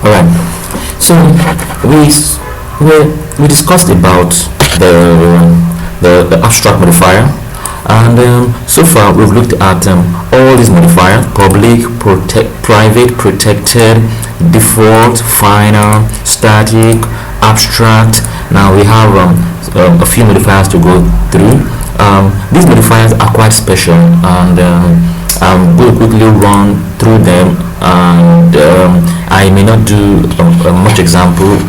All right. So we we discussed about the abstract modifier, and so far we've looked at all these modifiers: public, private, protected, default, final, static, abstract. Now we have a few modifiers to go through. These modifiers are quite special, and we'll quickly run through them, and I may not do much example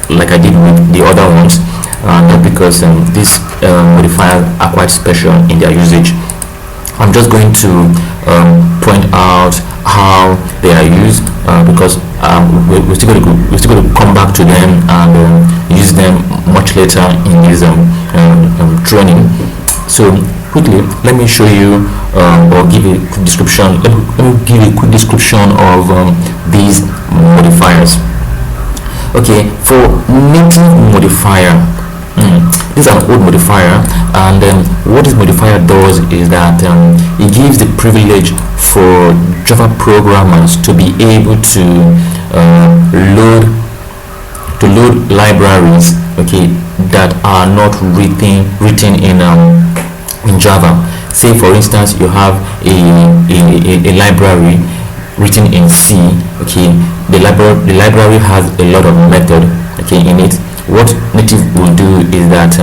like I did with the other ones, not because these modifiers are quite special in their usage. I'm just going to point out how they are used, because we're still going to come back to them and use them much later in this training. So quickly, let me show you or give a quick description. Let me give a quick description of these modifiers. Okay, for native modifier, this is an old modifier, and what this modifier does is that it gives the privilege for Java programmers to be able to load libraries, okay, that are not written in Java. Say for instance you have a library written in C, okay. The library has a lot of method, okay, in it. What native will do is that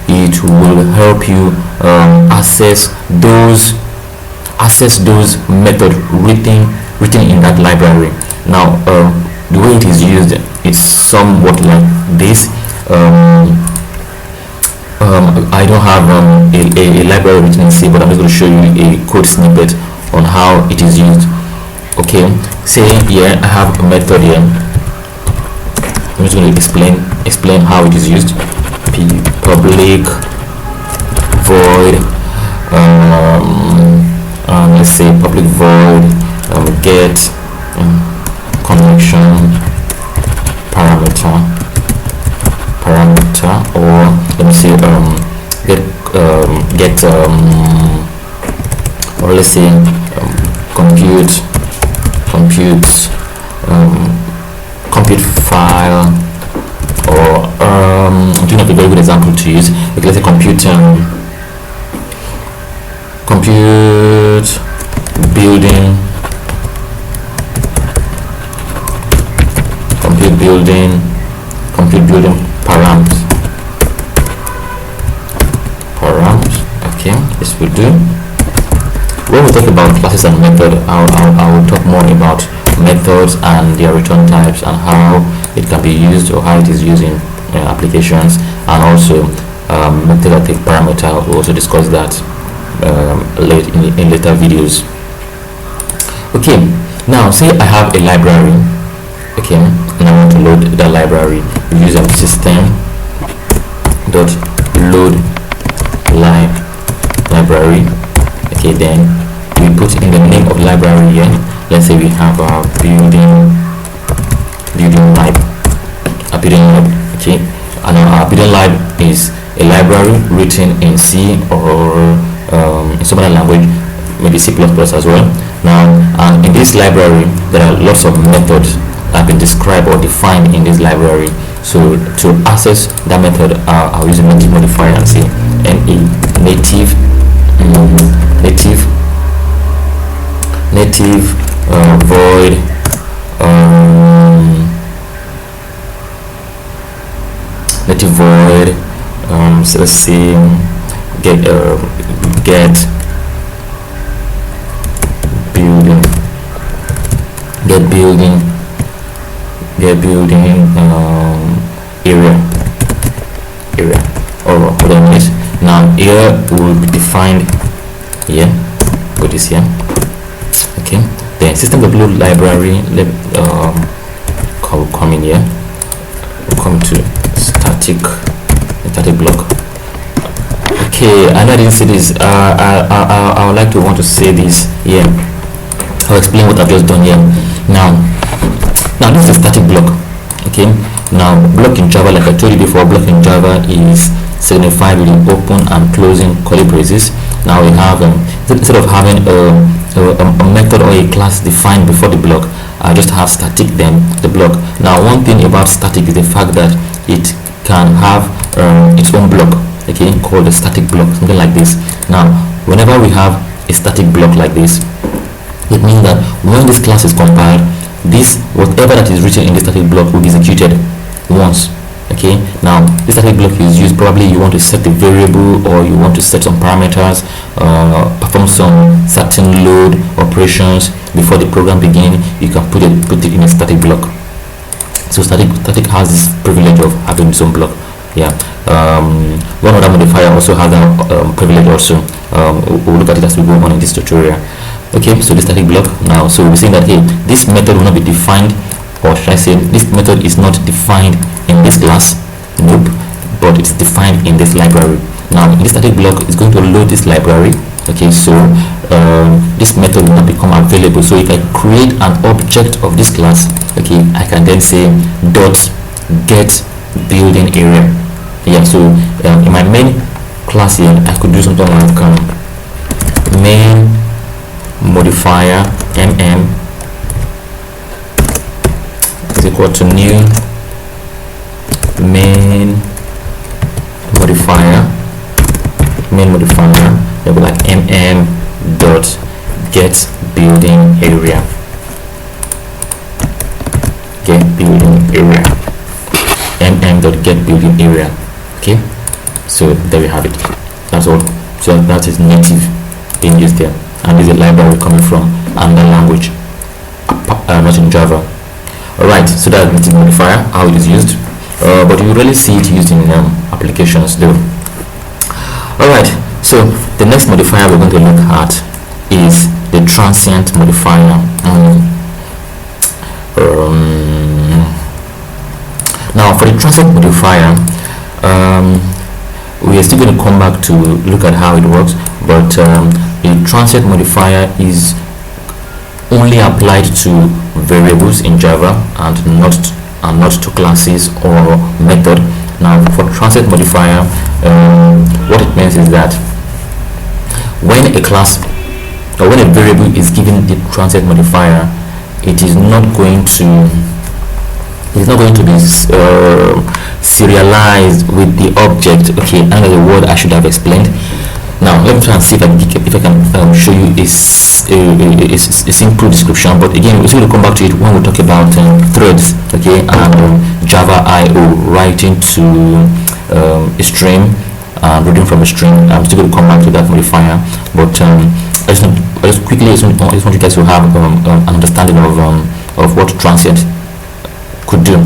it will help you access those methods written in that library. Now the way it is used, it's somewhat like this. I don't have a library written in C, but I'm just going to show you a code snippet on how it is used. Okay, say here I have a method here. I'm just going to explain how it is used. Public void, let's say public void get connection parameter, or let me say get or let's say compute file, or I'm doing a very good example to use. Like let's say compute building params. Okay, this will do. When we talk about classes and method, I will talk more about methods and their return types and how it can be used, or how it is used in applications, and also method that take parameter. We'll also discuss that in later videos. Okay, now say I have a library, okay, and I want to load the library. We use system dot load library. Okay, then we put in the name of library here. Let's say we have a building lib, okay, and our building lib is a library written in C or in some other language, maybe C++ as well. Now in this library there are lots of methods that have been described or defined in this library. So to access that method, I'll use a native modifier and say native void native void so let's see get building area or whatever it is. Now here will be defined here, put this here, okay. Then system.load library, come in here, come to static block. Okay, I know I didn't say this. I would like to want to say this here. I'll explain what I've just done here. Now this is a static block, okay. Now block in Java, like I told you before, block in Java is signified with open and closing curly braces. Now we have instead of having a method or a class defined before the block, I just have static then the block. Now one thing about static is the fact that it can have its own block, okay, called a static block, something like this. Now whenever we have a static block like this, it means that when this class is compiled, this whatever that is written in the static block will be executed once. Okay, now this static block is used, probably you want to set a variable or you want to set some parameters, perform some certain load operations before the program begins. You can put it in a static block. So static has this privilege of having its own block. Yeah. One other modifier also has that privilege also. We'll look at it as we go on in this tutorial. Okay, so the static block. Now, so we're saying that hey, this method will not be defined, or should I say this method is not defined in this class, nope, but it's defined in this library. Now in this static block, it's going to load this library. Okay, so this method will not become available. So if I create an object of this class, okay, I can then say dot get building area. Yeah, so in my main class here, I could do something like main modifier mm is equal to new main modifier, they'll be like dot get building area, dot get building area. Okay, so there we have it. That's all. So that is native being used there, and this is a library coming from another language, not in Java. Alright, so that's the modifier, how it is used, but you really see it used in applications though. Alright, so the next modifier we're going to look at is the transient modifier. Now for the transient modifier, we are still going to come back to look at how it works, but the transient modifier is only applied to variables in Java and not to classes or method. Now for transient modifier, what it means is that when a class or when a variable is given the transient modifier, it is not going to be serialized with the object. Okay, another word I should have explained. Now let me try and see if I can show you a simple description, but again we're going to come back to it when we talk about threads, okay, and Java IO, writing to a stream and reading from a stream. I'm still going to come back to that modifier, but I just want you guys to have an understanding of what transient could do.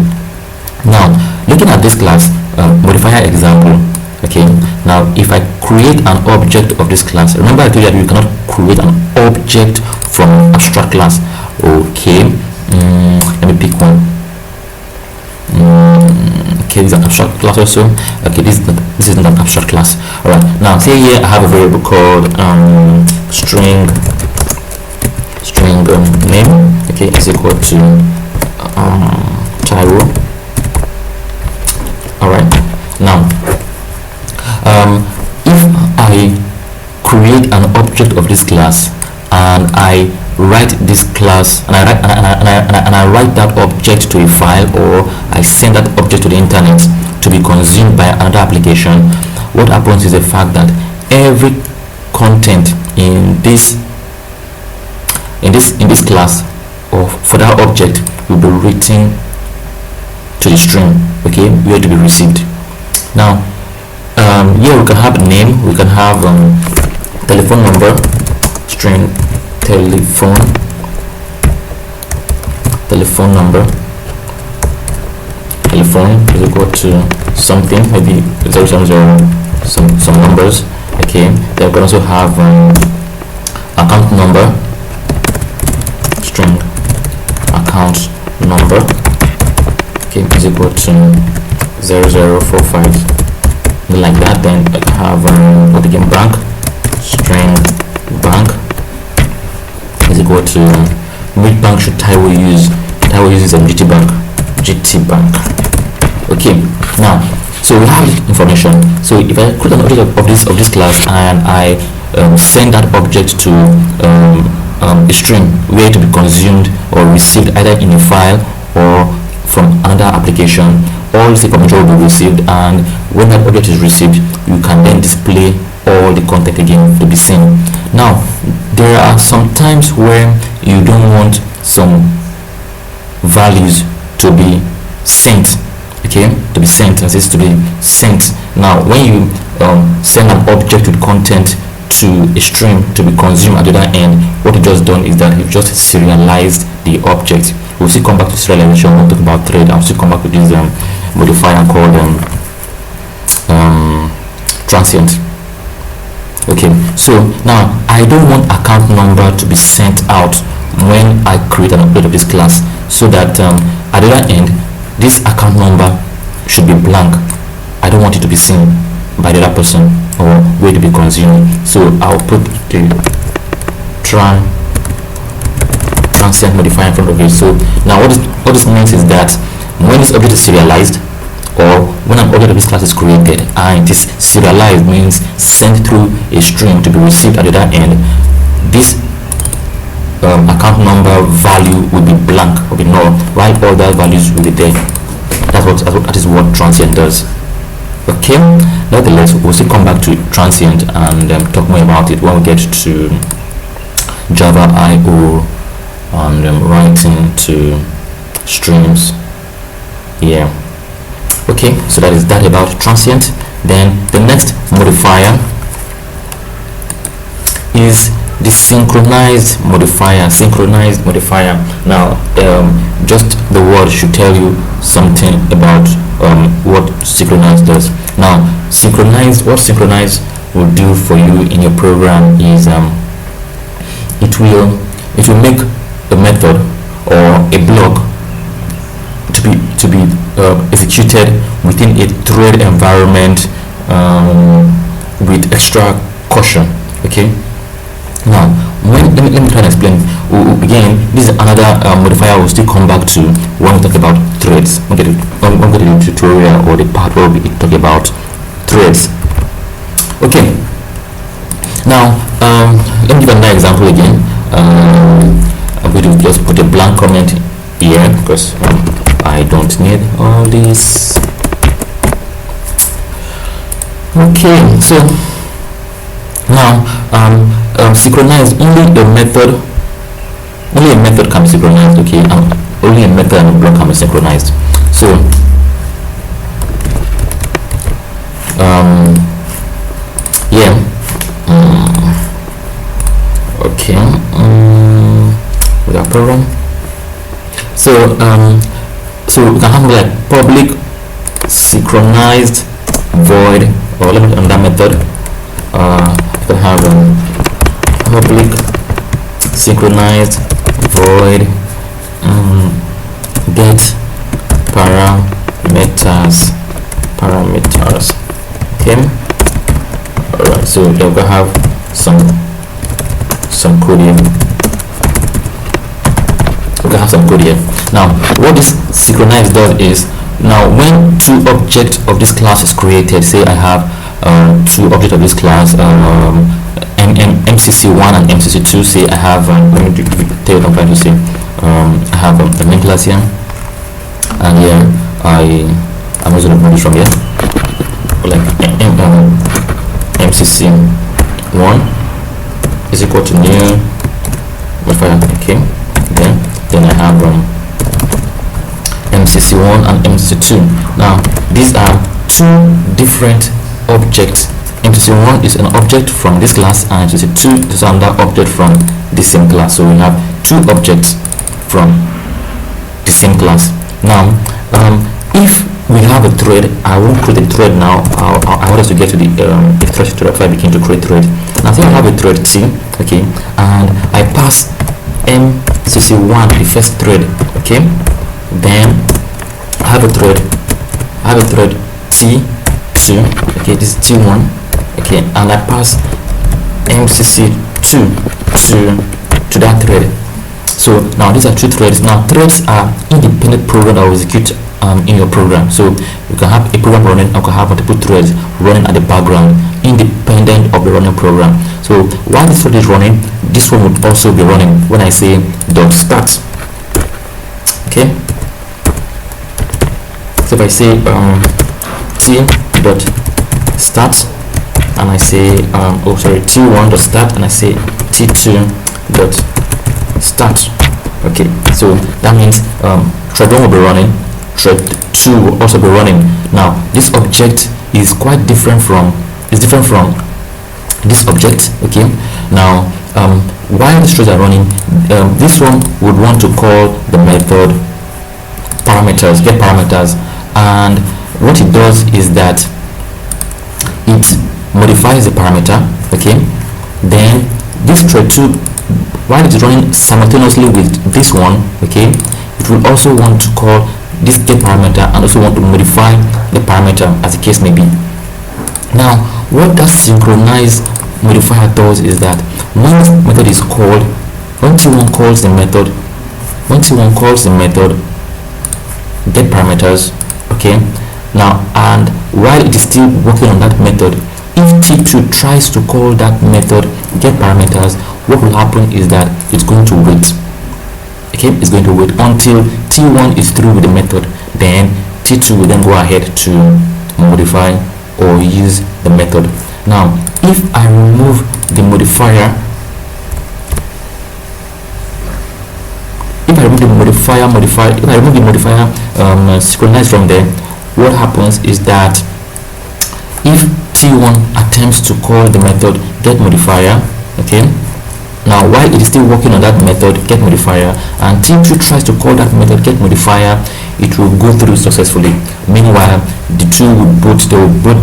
Now looking at this class modifier example. Okay, now if I create an object of this class, remember I told you that you cannot create an object from an abstract class. Okay, let me pick one. Okay, this is an abstract class also. Okay, this is not an abstract class. Alright, now say here I have a variable called string name, okay, is equal to Tyro. Alright, now if I create an object of this class and I write this class and I write that object to a file, or I send that object to the internet to be consumed by another application, what happens is the fact that every content in this class or for that object will be written to the stream, okay, where to be received. Now here we can have name, we can have telephone number, string telephone number, telephone is equal to something, maybe 000, some numbers. Okay, then we can also have account number, string account number, okay, is equal to 0045, like that. Then I can have again bank, string bank is equal to which bank should Taiwo use. Taiwo uses GT Bank. Okay, now so we have information. So if I create an object of this class and I send that object to a string where to be consumed or received either in a file or from another application. All this information will be received, and when that object is received, you can then display all the content again to be seen. Now, there are some times where you don't want some values to be sent, okay, to be sent, as is to be sent. Now, when you send an object with content to a stream to be consumed at the other end, what you've just done is that you've just serialized the object. We'll still come back to serialization. We'll talk about thread. I'll still come back to this modifier called transient. Okay, so now I don't want account number to be sent out when I create an object of this class, so that at the other end this account number should be blank. I don't want it to be seen by the other person or way to be consumed. So I'll put the transient modifier in front of it. So now what this means is that when this object is serialized, or when an object of this class is created and it is serialized, means sent through a string to be received at the other end, this account number value will be blank, will be null, while all the values will be there. That is what transient does. Okay, nevertheless, we'll still come back to transient and talk more about it when we get to Java IO and writing to streams. Yeah. Okay, so that is that about transient. Then the next modifier is the synchronized modifier. Now, just the word should tell you something about what synchronized does. Now, what synchronized will do for you in your program is it will make a method or a block to be executed within a thread environment with extra caution. Okay. Now, let me try and explain. Again, this is another modifier we'll still come back to when we talk about threads. When we get to the tutorial or the part where we talk about threads. Okay. Now, let me give another example again. I'm going to just put a blank comment here because I don't need all this. Okay, so now synchronized, only a method can be synchronized. Okay, only a method and a block can be synchronized. So yeah, okay, with our program. So so we can have like public synchronized void, or let me on that method. You can have public synchronized void get parameters. Okay. Alright, so then we have some code here. We can have some code here. Now, what this synchronized does is, now when two objects of this class is created, say I have two objects of this class, MCC1 and MCC2. Say I have let me tell you what I'm trying to say. I have a main class here, and here I'm using a module from here, like MCC1 is equal to new modifier. Okay, then I have MCC1 and MCC2. Now these are two different objects. MCC1 is an object from this class, and MCC2 is another object from the same class. So we have two objects from the same class. Now, if we have a thread, I won't create a thread now. I want us to get to the thread tutorial before I begin to create thread. Now, say I have a thread T, okay, and I pass MCC1 the first thread, okay. Then I have a thread T2, okay, this is T1, okay, and I pass MCC2 to that thread. So now these are two threads. Now threads are independent program that will execute in your program. So you can have a program running, and you can have multiple threads running at the background independent of the running program. So while this thread is running, this one would also be running when I say dot start. Okay, so if I say t dot start and I say t1 dot start and I say t2 dot start. Okay, so that means thread 1 will be running, thread 2 will also be running. Now this object is quite different from this object. Okay, now while the threads are running, this one would want to call the method parameters, get parameters, and what it does is that it modifies the parameter. Okay, then this thread 2, while it is running simultaneously with this one, okay, it will also want to call this get parameter and also want to modify the parameter as the case may be. Now what that synchronized modifier does is that when the method is called, when T1 calls the method, get parameters, okay, now, and while it is still working on that method, if T2 tries to call that method get parameters, what will happen is that it's going to wait. Okay, it's going to wait until T1 is through with the method, then T2 will then go ahead to modify or use the method. Now if I remove the modifier, synchronize from there, what happens is that if T1 attempts to call the method get modifier, okay, now while it is still working on that method get modifier, and T2 tries to call that method get modifier, it will go through successfully. Meanwhile, the two will both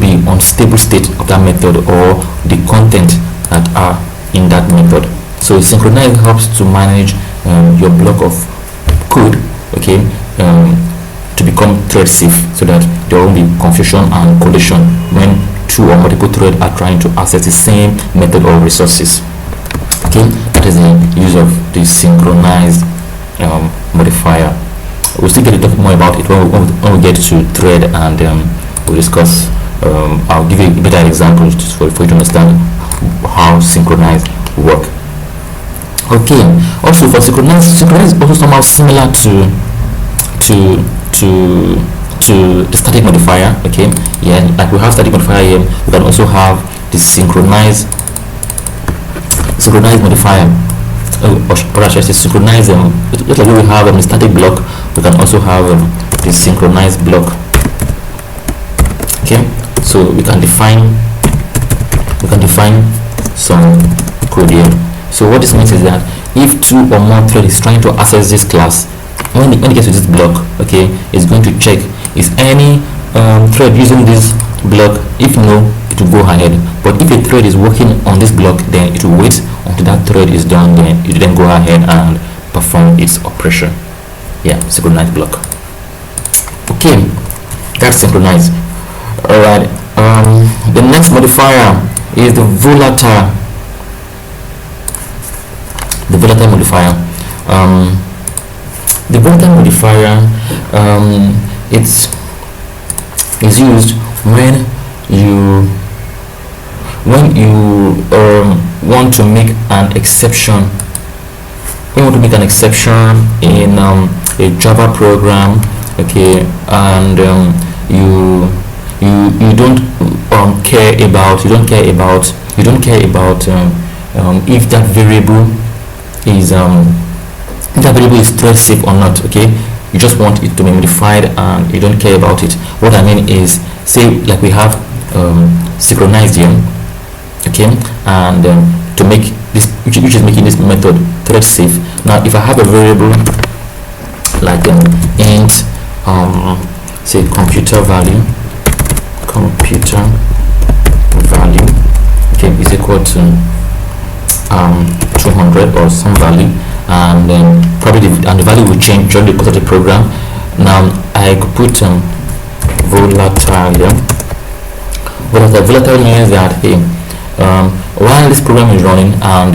be unstable state of that method or the content that are in that method. So synchronize helps to manage your block of code, okay, to become thread safe, so that there won't be confusion and collision when two or multiple threads are trying to access the same method or resources. Okay, that is the use of the synchronized modifier. We'll still get to talk more about it when we get to thread, and we'll discuss. I'll give you better examples for you to understand how synchronize work. Okay, also for synchronize is also somehow similar to the static modifier. Okay, yeah, like we have static modifier here, we can also have the synchronized modifier, or I should say synchronize them. Just like we have a static block, we can also have the synchronized block. Okay, so we can define some code here. So what this means is that if two or more threads is trying to access this class, when it gets to this block, okay, it's going to check is any thread using this block. If no, it will go ahead. But if a thread is working on this block, then it will wait until that thread is done, then it will then go ahead and perform its operation. Yeah, synchronized block. Okay, that's synchronized. Alright, the next modifier is the volatile modifier. The volatile modifier it's used when you want to make an exception. When you want to make an exception in a Java program, okay, and you don't care about if that variable is thread safe or not. Okay, you just want it to be modified and you don't care about it. What I mean is, say like we have synchronized here, okay, and to make this, which is making this method thread safe. Now if I have a variable like int say computer value, okay, is equal to 200 or some value, and then probably the value will change during the course of the program. Now I could put volatile here. Volatile means that while this program is running and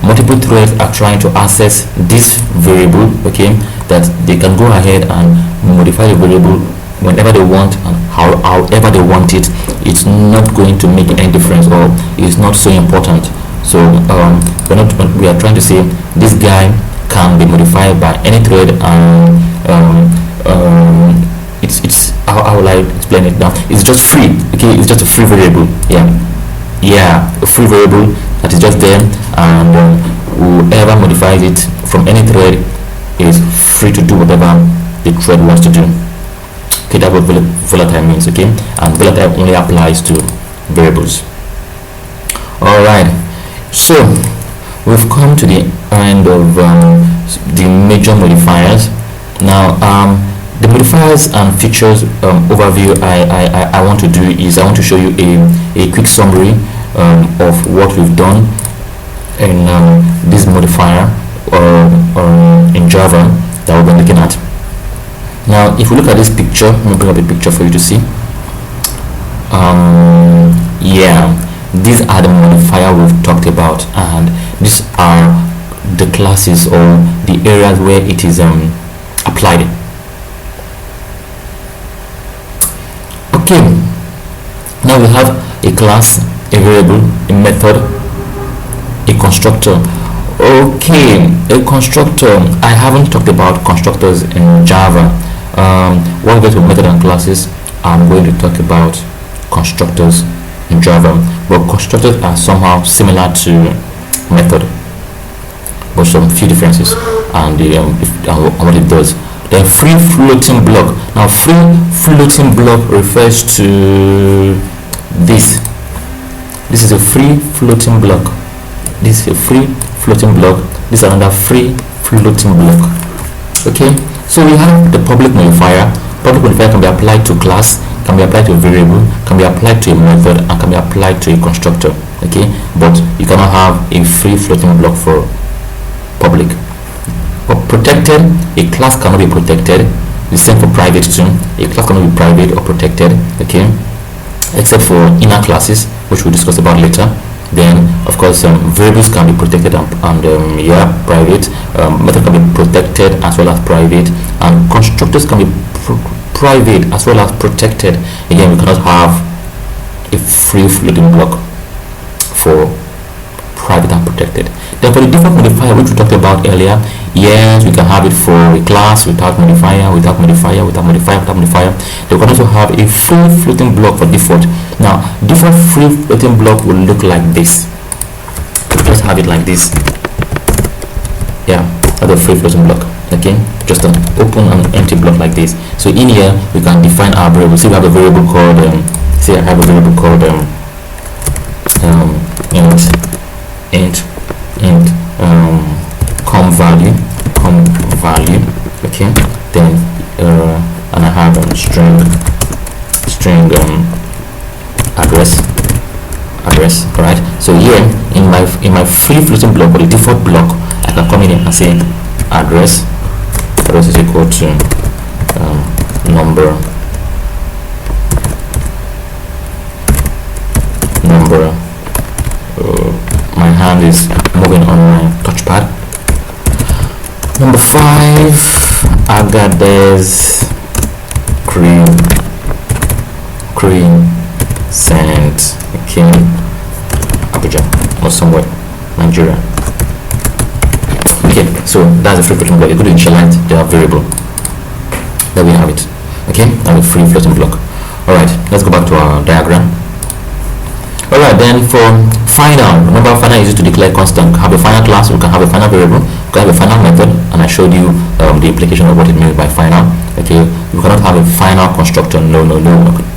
multiple threads are trying to access this variable, okay, that they can go ahead and modify the variable whenever they want and however they want it. It's not going to make any difference, or it's not so important. So we are trying to say this guy can be modified by any thread, and it's how will I explain it now? It's just free. Okay, it's just a free variable. Yeah, a free variable that is just there, and whoever modifies it from any thread is free to do whatever the thread wants to do. Okay, that's what volatile means. Okay, and volatile only applies to variables. All right, so we've come to the end of the major modifiers. Now the modifiers and features overview I want to do is I want to show you a quick summary of what we've done in this modifier in Java that we've been looking at. Now if we look at this picture, let me bring up a picture for you to see. Yeah, these are the modifier we've talked about, and these are the classes or the areas where it is applied. Okay, now we have a class, a variable, a method, a constructor. Okay, a constructor. I haven't talked about constructors in Java. When we get to method and classes, I'm going to talk about constructors in Java. But constructors are somehow similar to method, but some few differences, and what it does. The free floating block. Now free floating block refers to this. This is a free floating block. This is a free floating block. This is another free floating block. Okay, so we have the public modifier. Public modifier can be applied to class, can be applied to a variable, can be applied to a method, and can be applied to a constructor. Okay, but you cannot have a free floating block for public. For protected, a class cannot be protected. The same for private too. A class cannot be private or protected. Okay, except for inner classes, which we'll discuss about later. Then of course variables can be protected and private. Method can be protected as well as private, and constructors can be private as well as protected. Again, we cannot have a free floating block for private and protected. Then for the default modifier, which we talked about earlier, yes, we can have it for a class without modifier, without modifier, without modifier, without modifier. Then we can also have a free floating block for default. Now default free floating block will look like this. Just have it like this. Yeah, that's a free floating block. Okay, just an open and empty block like this. So in here we can define our variable. See, we have a variable called say I have a variable called int com value, okay, then and I have string address. All right, so here in my free floating block, or the default block, I can come in and say address is equal to number my hand is moving on my touchpad. Number 5, Agadez cream scent. Okay, Abuja or somewhere, Nigeria. Okay, so that's a free floating block. You go to initialize the variable. There we have it. Okay, and a free floating block. All right, let's go back to our diagram. All right, then for final, remember final is used to declare constant. We can have a final class, we can have a final variable, we can have a final method, and I showed you the implication of what it means by final. Okay, we cannot have a final constructor. No. We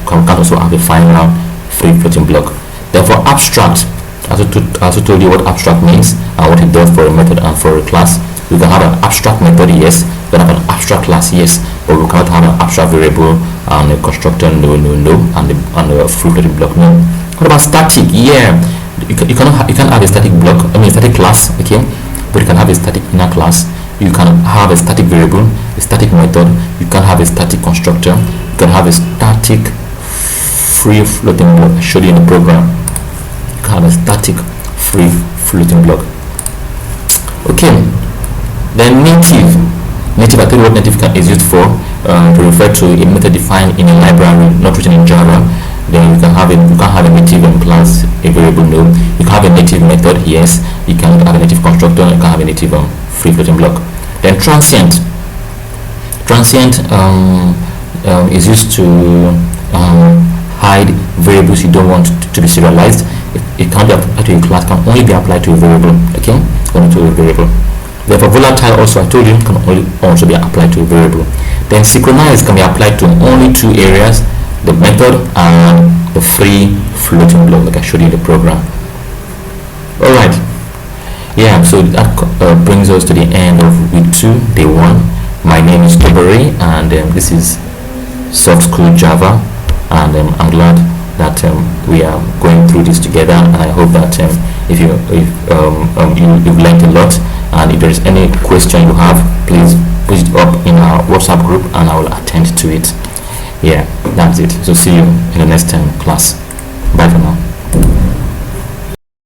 can also have a final free floating block. Then for abstract, I also told you what abstract means and what it does for a method and for a class. We can have an abstract method, yes. We can have an abstract class, yes, but we cannot have an abstract variable and a constructor, no, and a free floating block, no. What about static? Yeah, you can't have a static block, a static class, okay, but you can have a static inner class. You can have a static variable, a static method. You can have a static constructor. You can have a static free floating block. I showed you in the program. You can have a static free floating block. Okay, then native, I tell you what native is used for, to refer to a method defined in a library not written in Java. Then you can have a native class, a variable, no. You can have a native method, yes. You can have a native constructor, you can have a native free floating block. Then transient is used to hide variables you don't want to be serialized. It can't be applied to a class, can only be applied to a variable. Okay, only to a variable. Therefore, volatile also, I told you, can only also be applied to a variable. Then synchronized can be applied to only two areas: the method and the free floating block, like I showed you in the program. All right. Yeah, so that brings us to the end of week 2, day 1. My name is Toberi, and this is SoftSchool Java, and I'm glad that we are going through this together, and I hope that if you've learned a lot, and if there is any question you have, please put it up in our WhatsApp group and I will attend to it. Yeah, that's it. So see you in the next class. Bye for now.